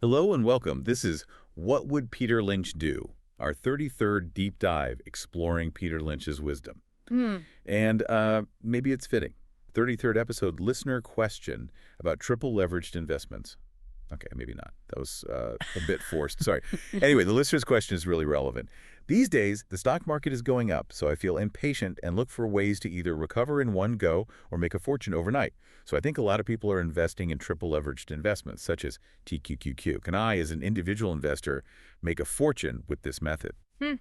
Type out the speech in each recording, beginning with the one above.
Hello and welcome. This is What Would Peter Lynch Do? Our 33rd deep dive exploring Peter Lynch's wisdom. Hmm. And maybe it's fitting. 33rd episode, listener question about triple leveraged investments. Okay, maybe not. That was a bit forced. Sorry. Anyway, the listener's question is really relevant. These days, the stock market is going up, so I feel impatient and look for ways to either recover in one go or make a fortune overnight. So I think a lot of people are investing in triple leveraged investments, such as TQQQ. Can I, as an individual investor, make a fortune with this method? Hmm.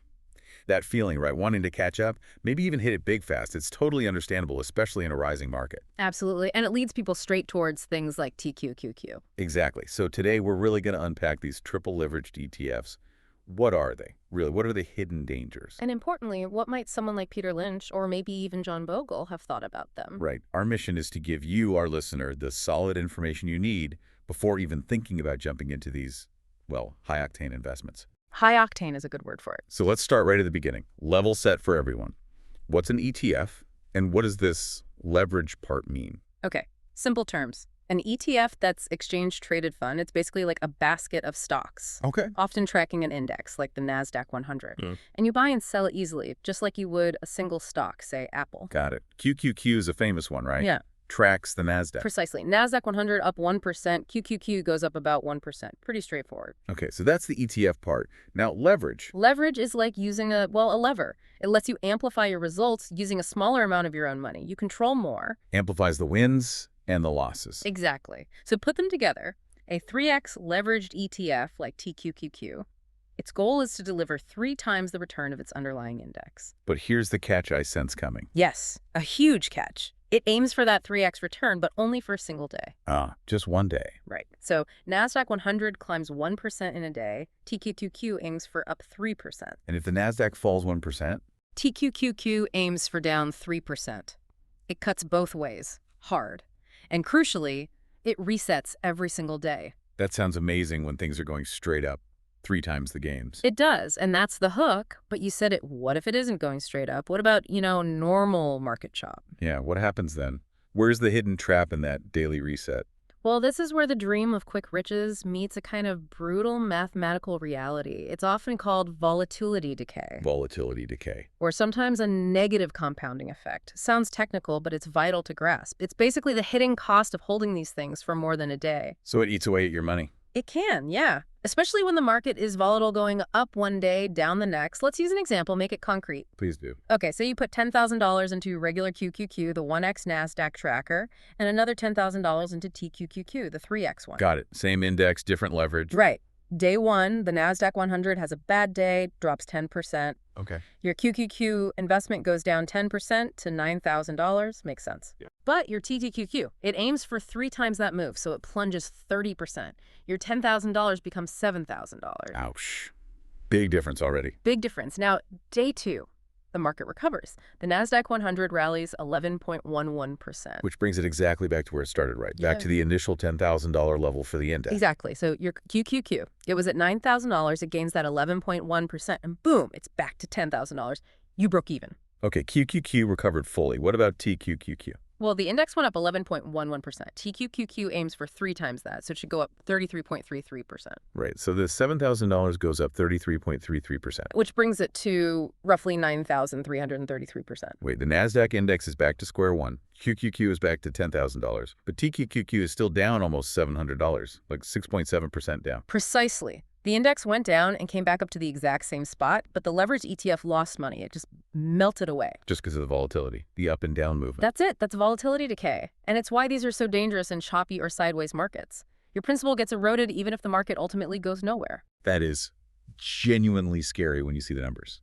That feeling, right? Wanting to catch up, maybe even hit it big fast. It's totally understandable, especially in a rising market. Absolutely. And it leads people straight towards things like TQQQ. Exactly. So today we're really going to unpack these triple leveraged ETFs. What are they? Really, what are the hidden dangers? And importantly, what might someone like Peter Lynch or maybe even John Bogle have thought about them? Right. Our mission is to give you, our listener, the solid information you need before even thinking about jumping into these, well, high-octane investments. High octane is a good word for it. So let's start right at the beginning. Level set for everyone. What's an ETF, and what does this leverage part mean? Okay, simple terms. An ETF that's exchange-traded fund, it's basically like a basket of stocks, Okay. often tracking an index like the NASDAQ 100. And you buy and sell it easily, just like you would a single stock, say Apple. Got it. QQQ is a famous one, right? Yeah. Tracks the NASDAQ. Precisely. NASDAQ 100 up 1%, QQQ goes up about 1%. Pretty straightforward. Okay, so that's the ETF part. Now, leverage. Leverage is like using a lever. It lets you amplify your results using a smaller amount of your own money. You control more. Amplifies the wins and the losses. Exactly. So put them together. A 3x leveraged ETF like TQQQ. Its goal is to deliver 3 times the return of its underlying index. But here's the catch I sense coming. Yes, a huge catch. It aims for that 3x return, but only for a single day. Just one day. Right. So NASDAQ 100 climbs 1% in a day. TQQQ aims for up 3%. And if the NASDAQ falls 1%? TQQQ aims for down 3%. It cuts both ways, hard. And crucially, it resets every single day. That sounds amazing when things are going straight up 3 times the gains. It does, and that's the hook. But you said it, what if it isn't going straight up? What about, normal market chop? Yeah, what happens then? Where's the hidden trap in that daily reset? Well, this is where the dream of quick riches meets a kind of brutal mathematical reality. It's often called volatility decay. Volatility decay. Or sometimes a negative compounding effect. Sounds technical, but it's vital to grasp. It's basically the hidden cost of holding these things for more than a day. So it eats away at your money. It can, yeah. Especially when the market is volatile, going up one day, down the next. Let's use an example, make it concrete. Please do. Okay, so you put $10,000 into regular QQQ, the 1x NASDAQ tracker, and another $10,000 into TQQQ, the 3x one. Got it. Same index, different leverage. Right. Day one, the NASDAQ 100 has a bad day, drops 10%. Okay. Your QQQ investment goes down 10% to $9,000. Makes sense. Yeah. But your TQQQ, it aims for 3 times that move, so it plunges 30%. Your $10,000 becomes $7,000. Ouch. Big difference already. Big difference. Now, day two, the market recovers. The NASDAQ 100 rallies 11.11%. Which brings it exactly back to where it started, right? Yeah. Back to the initial $10,000 level for the index. Exactly. So your QQQ, it was at $9,000. It gains that 11.1%, and boom, it's back to $10,000. You broke even. Okay, QQQ recovered fully. What about TQQQ? Well, the index went up 11.11%. TQQQ aims for 3 times that, so it should go up 33.33%. Right, so the $7,000 goes up 33.33%. Which brings it to roughly 9,333%. Wait, the NASDAQ index is back to square one. QQQ is back to $10,000. But TQQQ is still down almost $700, like 6.7% down. Precisely. The index went down and came back up to the exact same spot, but the leveraged ETF lost money. It just melted away. Just because of the volatility, the up and down movement. That's it. That's volatility decay. And it's why these are so dangerous in choppy or sideways markets. Your principal gets eroded even if the market ultimately goes nowhere. That is genuinely scary when you see the numbers.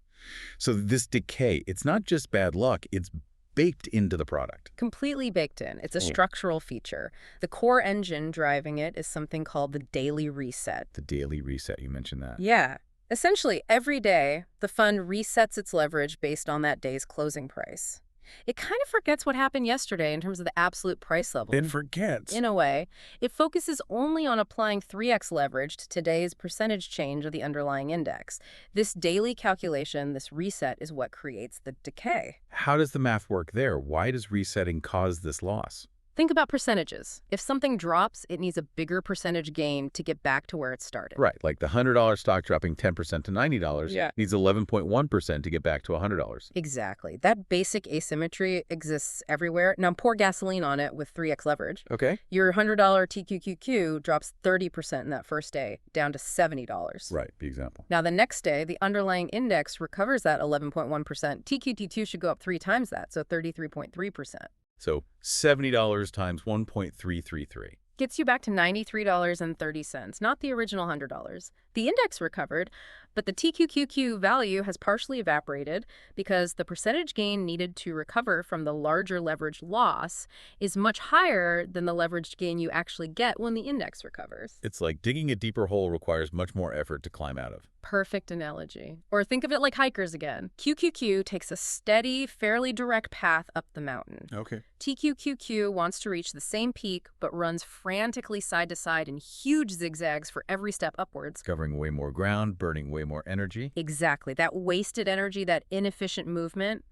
So this decay, it's not just bad luck, it's baked into the product. Completely baked in. It's a structural feature. The core engine driving it is something called the daily reset. The daily reset, you mentioned that. Yeah. Essentially, every day, the fund resets its leverage based on that day's closing price. It kind of forgets what happened yesterday in terms of the absolute price level. It forgets. In a way, it focuses only on applying 3x leverage to today's percentage change of the underlying index. This daily calculation, this reset, is what creates the decay. How does the math work there? Why does resetting cause this loss? Think about percentages. If something drops, it needs a bigger percentage gain to get back to where it started. Right, like the $100 stock dropping 10% to $90 Yeah. needs 11.1% to get back to $100. Exactly. That basic asymmetry exists everywhere. Now pour gasoline on it with 3x leverage. Okay. Your $100 TQQQ drops 30% in that first day, down to $70. Right, the example. Now the next day, the underlying index recovers that 11.1%. TQQQ should go up 3 times that, so 33.3%. So $70 times 1.333. Gets you back to $93.30, not the original $100. The index recovered, but the TQQQ value has partially evaporated because the percentage gain needed to recover from the larger leverage loss is much higher than the leveraged gain you actually get when the index recovers. It's like digging a deeper hole requires much more effort to climb out of. Perfect analogy. Or think of it like hikers again. QQQ takes a steady, fairly direct path up the mountain. Okay. TQQQ wants to reach the same peak, but runs frantically side to side in huge zigzags for every step upwards. Covering way more ground, burning way more energy. Exactly. That wasted energy, that inefficient movement,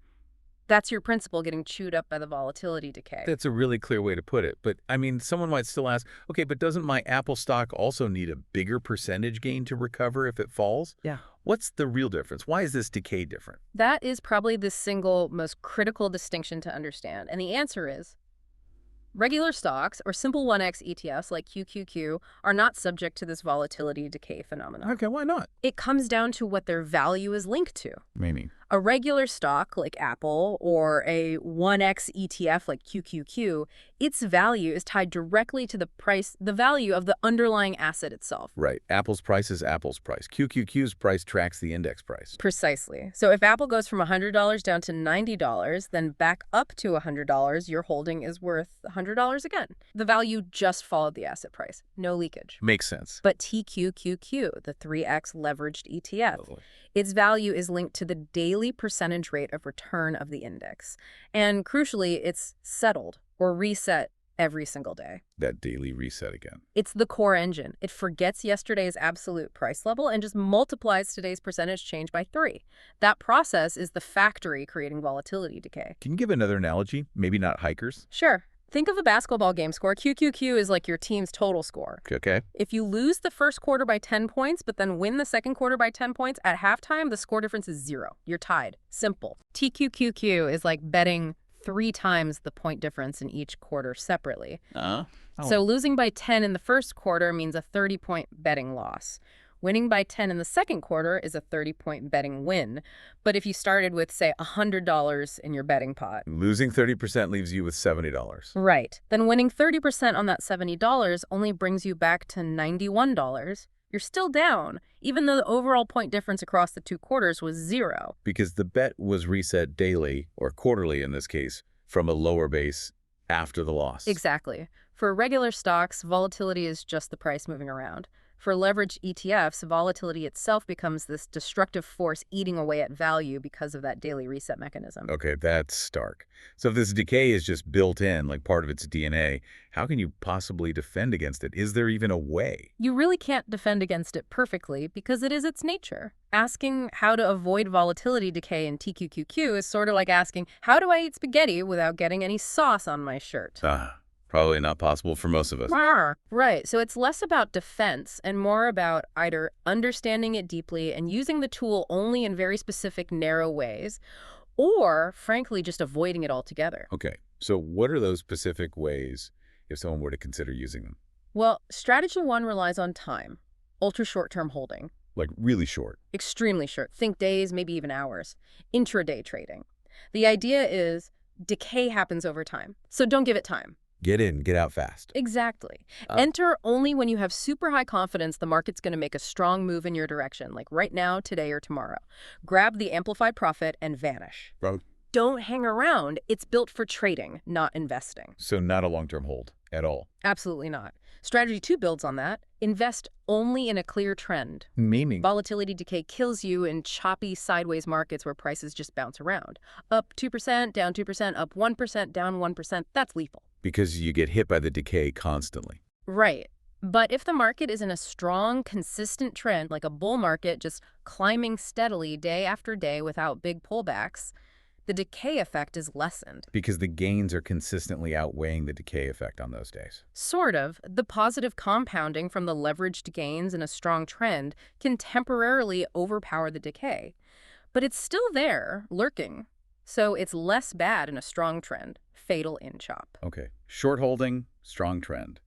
that's your principal getting chewed up by the volatility decay. That's a really clear way to put it. But, I mean, someone might still ask, okay, but doesn't my Apple stock also need a bigger percentage gain to recover if it falls? Yeah. What's the real difference? Why is this decay different? That is probably the single most critical distinction to understand. And the answer is regular stocks or simple 1x ETFs like QQQ are not subject to this volatility decay phenomenon. Okay, why not? It comes down to what their value is linked to. Meaning? A regular stock like Apple or a 1x ETF like QQQ, its value is tied directly to the value of the underlying asset itself. Right. Apple's price is Apple's price. QQQ's price tracks the index price. Precisely. So if Apple goes from $100 down to $90, then back up to $100, your holding is worth $100 again. The value just followed the asset price. No leakage. Makes sense. But TQQQ, the 3x leveraged ETF, Lovely. its value is linked to the daily percentage rate of return of the index. And crucially, it's settled or reset every single day. That daily reset again. It's the core engine. It forgets yesterday's absolute price level and just multiplies today's percentage change by 3. That process is the factory creating volatility decay. Can you give another analogy? Maybe not hikers? Sure. Think of a basketball game score. QQQ is like your team's total score. Okay. If you lose the first quarter by 10 points, but then win the second quarter by 10 points, at halftime, the score difference is 0. You're tied. Simple. TQQQ is like betting 3 times the point difference in each quarter separately. So losing by 10 in the first quarter means a 30-point betting loss. Winning by 10 in the second quarter is a 30-point betting win. But if you started with, say, $100 in your betting pot. Losing 30% leaves you with $70. Right. Then winning 30% on that $70 only brings you back to $91. You're still down, even though the overall point difference across the 2 quarters was 0. Because the bet was reset daily, or quarterly in this case, from a lower base after the loss. Exactly. For regular stocks, volatility is just the price moving around. For leveraged ETFs, volatility itself becomes this destructive force eating away at value because of that daily reset mechanism. Okay, that's stark. So if this decay is just built in, like part of its DNA, how can you possibly defend against it? Is there even a way? You really can't defend against it perfectly because it is its nature. Asking how to avoid volatility decay in TQQQ is sort of like asking, how do I eat spaghetti without getting any sauce on my shirt? Probably not possible for most of us. Right. So it's less about defense and more about either understanding it deeply and using the tool only in very specific, narrow ways, or, frankly, just avoiding it altogether. Okay. So what are those specific ways if someone were to consider using them? Well, strategy 1 relies on time, ultra short-term holding. Like really short? Extremely short. Think days, maybe even hours. Intraday trading. The idea is decay happens over time, so don't give it time. Get in, get out fast. Exactly. Enter only when you have super high confidence the market's going to make a strong move in your direction, like right now, today, or tomorrow. Grab the amplified profit and vanish. Bro. Don't hang around. It's built for trading, not investing. So not a long-term hold at all? Absolutely not. Strategy 2 builds on that. Invest only in a clear trend. Meaning? Volatility decay kills you in choppy sideways markets where prices just bounce around. Up 2%, down 2%, up 1%, down 1%. That's lethal. Because you get hit by the decay constantly. Right. But if the market is in a strong, consistent trend, like a bull market just climbing steadily day after day without big pullbacks, The decay effect is lessened. Because the gains are consistently outweighing the decay effect on those days. Sort of. The positive compounding from the leveraged gains in a strong trend can temporarily overpower the decay. But it's still there, lurking. So it's less bad in a strong trend. Fatal in chop. Okay. Short holding, strong trend.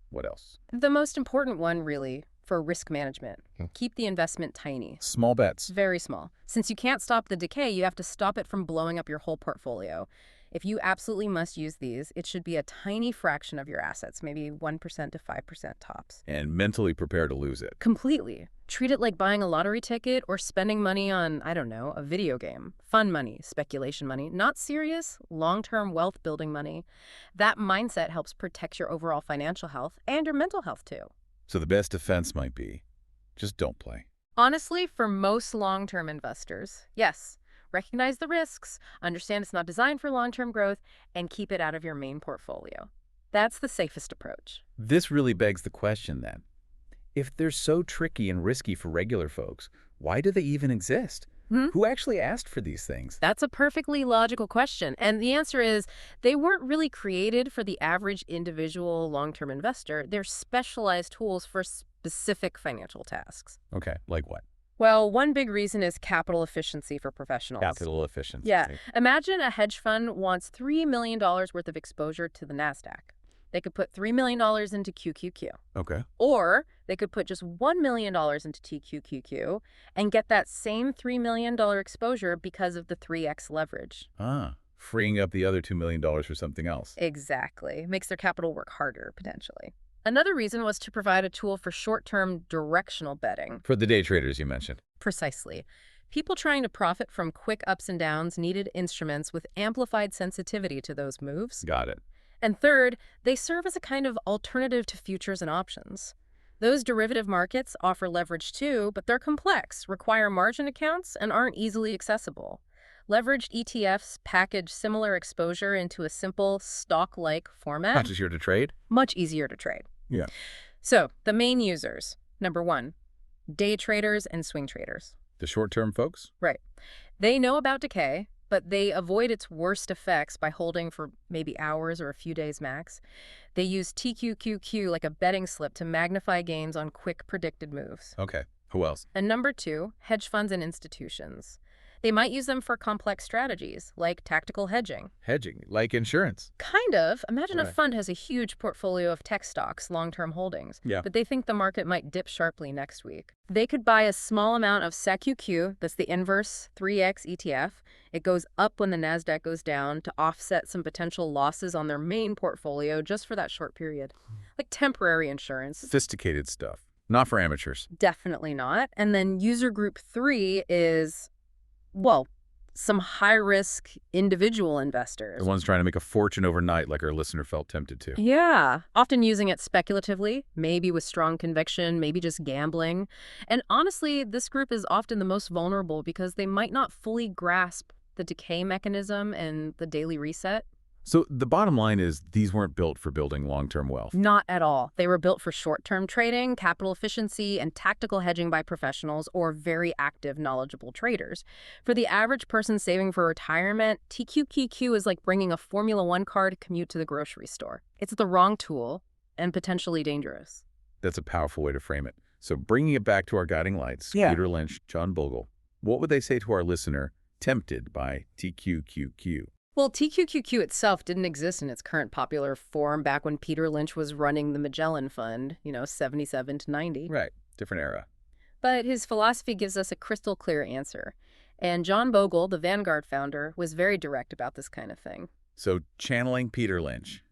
What else? The most important one, really, for risk management. Keep the investment tiny. Small bets. Very small. Since you can't stop the decay, you have to stop it from blowing up your whole portfolio. If you absolutely must use these, it should be a tiny fraction of your assets, maybe 1% to 5% tops. And mentally prepare to lose it. Completely. Treat it like buying a lottery ticket or spending money on, I don't know, a video game. Fun money, speculation money, not serious, long-term wealth-building money. That mindset helps protect your overall financial health and your mental health, too. So the best defense might be, just don't play. Honestly, for most long-term investors, yes, recognize the risks, understand it's not designed for long-term growth, and keep it out of your main portfolio. That's the safest approach. This really begs the question then. If they're so tricky and risky for regular folks, why do they even exist? Who actually asked for these things? That's a perfectly logical question. And the answer is they weren't really created for the average individual long-term investor. They're specialized tools for specific financial tasks. Okay, like what? Well, one big reason is capital efficiency for professionals. Capital efficiency. Yeah. Imagine a hedge fund wants $3 million worth of exposure to the NASDAQ. They could put $3 million into QQQ. Okay. Or they could put just $1 million into TQQQ and get that same $3 million exposure because of the 3x leverage. Freeing up the other $2 million for something else. Exactly. Makes their capital work harder, potentially. Another reason was to provide a tool for short-term directional betting. For the day traders you mentioned. Precisely. People trying to profit from quick ups and downs needed instruments with amplified sensitivity to those moves. Got it. And third, they serve as a kind of alternative to futures and options. Those derivative markets offer leverage too, but they're complex, require margin accounts, and aren't easily accessible. Leveraged ETFs package similar exposure into a simple stock-like format. Not easier to trade? Much easier to trade. Yeah. So, the main users. Number one, day traders and swing traders. The short-term folks? Right. They know about decay, but they avoid its worst effects by holding for maybe hours or a few days max. They use TQQQ like a betting slip to magnify gains on quick predicted moves. Okay. Who else? And number two, hedge funds and institutions. They might use them for complex strategies, like tactical hedging. Hedging, like insurance. Kind of. Imagine a Right. fund has a huge portfolio of tech stocks, long-term holdings, Yeah. but they think the market might dip sharply next week. They could buy a small amount of SQQQ, that's the inverse 3x ETF. It goes up when the NASDAQ goes down to offset some potential losses on their main portfolio just for that short period. Like temporary insurance. Sophisticated stuff. Not for amateurs. Definitely not. And then user group 3 is, well, some high-risk individual investors. The ones trying to make a fortune overnight like our listener felt tempted to. Yeah, often using it speculatively, maybe with strong conviction, maybe just gambling. And honestly, this group is often the most vulnerable because they might not fully grasp the decay mechanism and the daily reset. So the bottom line is these weren't built for building long-term wealth. Not at all. They were built for short-term trading, capital efficiency, and tactical hedging by professionals or very active, knowledgeable traders. For the average person saving for retirement, TQQQ is like bringing a Formula One car to commute to the grocery store. It's the wrong tool and potentially dangerous. That's a powerful way to frame it. So bringing it back to our guiding lights, Yeah. Peter Lynch, John Bogle, what would they say to our listener tempted by TQQQ? Well, TQQQ itself didn't exist in its current popular form back when Peter Lynch was running the Magellan Fund, 77 to 90. Right. Different era. But his philosophy gives us a crystal clear answer. And John Bogle, the Vanguard founder, was very direct about this kind of thing. So channeling Peter Lynch,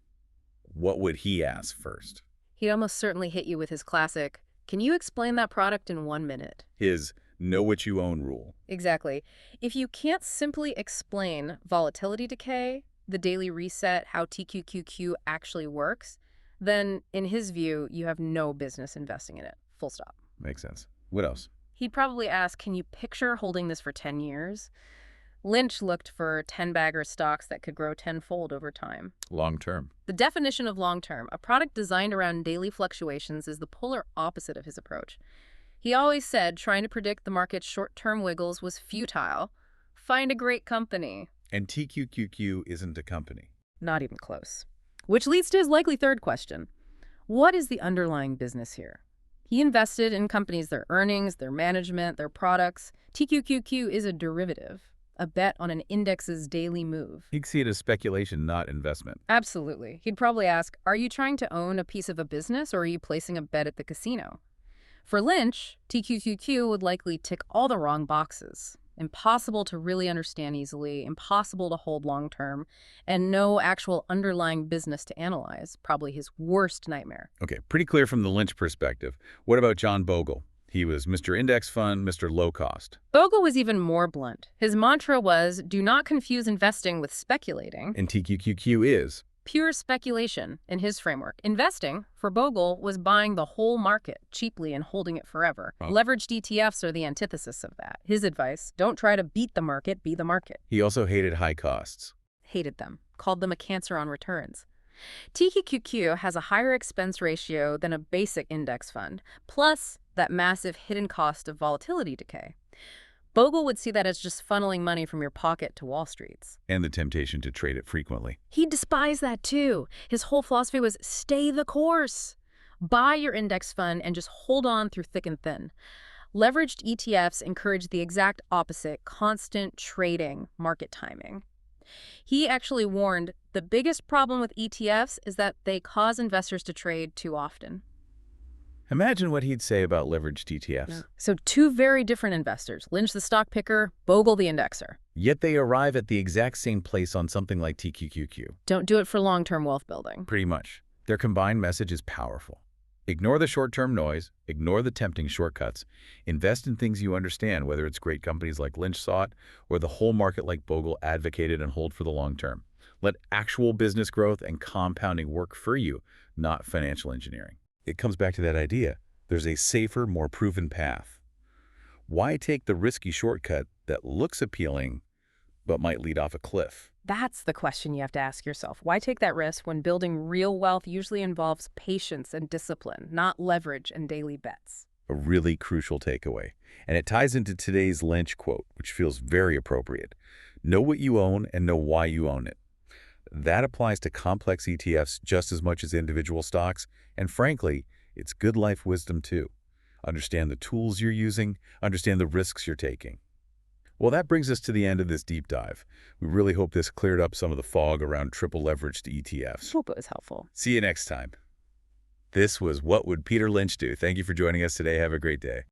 what would he ask first? He'd almost certainly hit you with his classic, "Can you explain that product in 1 minute?" His know what you own rule. Exactly. If you can't simply explain volatility decay, the daily reset, how TQQQ actually works, then in his view, you have no business investing in it. Full stop. Makes sense. What else? He'd probably ask, can you picture holding this for 10 years? Lynch looked for 10-bagger stocks that could grow tenfold over time. Long term. The definition of long-term, a product designed around daily fluctuations, is the polar opposite of his approach. He always said trying to predict the market's short-term wiggles was futile. Find a great company. And TQQQ isn't a company. Not even close. Which leads to his likely third question. What is the underlying business here? He invested in companies, their earnings, their management, their products. TQQQ is a derivative, a bet on an index's daily move. He'd see it as speculation, not investment. Absolutely. He'd probably ask, are you trying to own a piece of a business or are you placing a bet at the casino? For Lynch, TQQQ would likely tick all the wrong boxes. Impossible to really understand easily, impossible to hold long-term, and no actual underlying business to analyze. Probably his worst nightmare. Okay, pretty clear from the Lynch perspective. What about John Bogle? He was Mr. Index Fund, Mr. Low Cost. Bogle was even more blunt. His mantra was, do not confuse investing with speculating. And TQQQ is Pure speculation in his framework. Investing, for Bogle, was buying the whole market cheaply and holding it forever. Oh. Leveraged ETFs are the antithesis of that. His advice, don't try to beat the market, be the market. He also hated high costs. Hated them. Called them a cancer on returns. TQQQ has a higher expense ratio than a basic index fund, plus that massive hidden cost of volatility decay. Bogle would see that as just funneling money from your pocket to Wall Street's. And the temptation to trade it frequently. He despised that too. His whole philosophy was stay the course. Buy your index fund and just hold on through thick and thin. Leveraged ETFs encourage the exact opposite, constant trading, market timing. He actually warned the biggest problem with ETFs is that they cause investors to trade too often. Imagine what he'd say about leveraged ETFs. Yeah. So two very different investors, Lynch the stock picker, Bogle the indexer. Yet they arrive at the exact same place on something like TQQQ. Don't do it for long-term wealth building. Pretty much. Their combined message is powerful. Ignore the short-term noise, ignore the tempting shortcuts, invest in things you understand, whether it's great companies like Lynch sought or the whole market like Bogle advocated and hold for the long term. Let actual business growth and compounding work for you, not financial engineering. It comes back to that idea. There's a safer, more proven path. Why take the risky shortcut that looks appealing but might lead off a cliff? That's the question you have to ask yourself. Why take that risk when building real wealth usually involves patience and discipline, not leverage and daily bets? A really crucial takeaway. And it ties into today's Lynch quote, which feels very appropriate. Know what you own and know why you own it. That applies to complex ETFs just as much as individual stocks, and frankly, it's good life wisdom too. Understand the tools you're using, understand the risks you're taking. Well, that brings us to the end of this deep dive. We really hope this cleared up some of the fog around triple leveraged ETFs. Hope it was helpful. See you next time. This was What Would Peter Lynch Do? Thank you for joining us today. Have a great day.